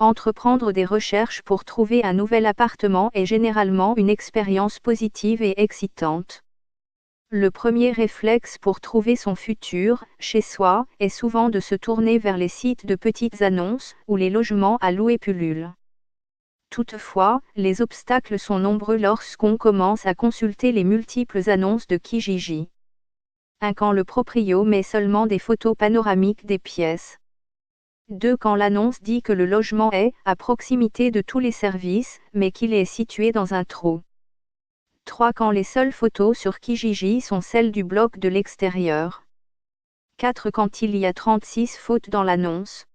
Entreprendre des recherches pour trouver un nouvel appartement est généralement une expérience positive et excitante. Le premier réflexe pour trouver son futur, chez soi, est souvent de se tourner vers les sites de petites annonces, où les logements à louer pullulent. Toutefois, les obstacles sont nombreux lorsqu'on commence à consulter les multiples annonces de Kijiji. 1. Quand le proprio met seulement des photos panoramiques des pièces. 2. Quand l'annonce dit que le logement est à proximité de tous les services, mais qu'il est situé dans un trou. 3. Quand les seules photos sur Kijiji sont celles du bloc de l'extérieur. 4. Quand il y a 36 fautes dans l'annonce.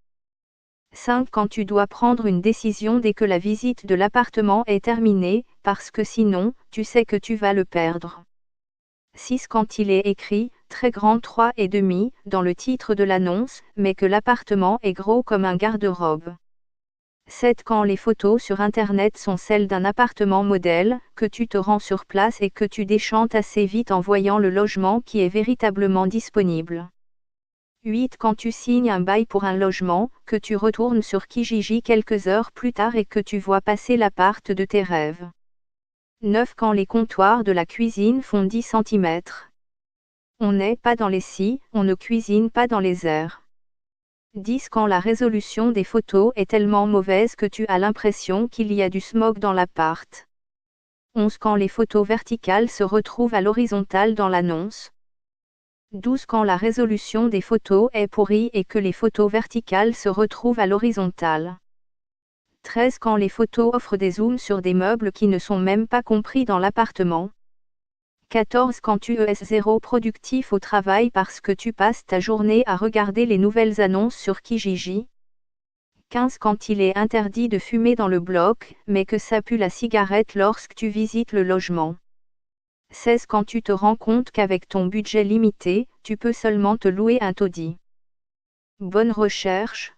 5. Quand tu dois prendre une décision dès que la visite de l'appartement est terminée, parce que sinon, tu sais que tu vas le perdre. 6. Quand il est écrit « très grand 3,5 » dans le titre de l'annonce, mais que l'appartement est gros comme un garde-robe. 7. Quand les photos sur Internet sont celles d'un appartement modèle, que tu te rends sur place et que tu déchantes assez vite en voyant le logement qui est véritablement disponible. 8. Quand tu signes un bail pour un logement, que tu retournes sur Kijiji quelques heures plus tard et que tu vois passer l'appart de tes rêves. 9. Quand les comptoirs de la cuisine font 10 cm. On n'est pas dans les scies, on ne cuisine pas dans les airs. 10. Quand la résolution des photos est tellement mauvaise que tu as l'impression qu'il y a du smog dans l'appart. 11. Quand les photos verticales se retrouvent à l'horizontale dans l'annonce. 12. Quand la résolution des photos est pourrie et que les photos verticales se retrouvent à l'horizontale. 13. Quand les photos offrent des zooms sur des meubles qui ne sont même pas compris dans l'appartement. 14. Quand tu es zéro productif au travail parce que tu passes ta journée à regarder les nouvelles annonces sur Kijiji. 15. Quand il est interdit de fumer dans le bloc, mais que ça pue la cigarette lorsque tu visites le logement. 16. Quand tu te rends compte qu'avec ton budget limité, tu peux seulement te louer un taudis. Bonne recherche.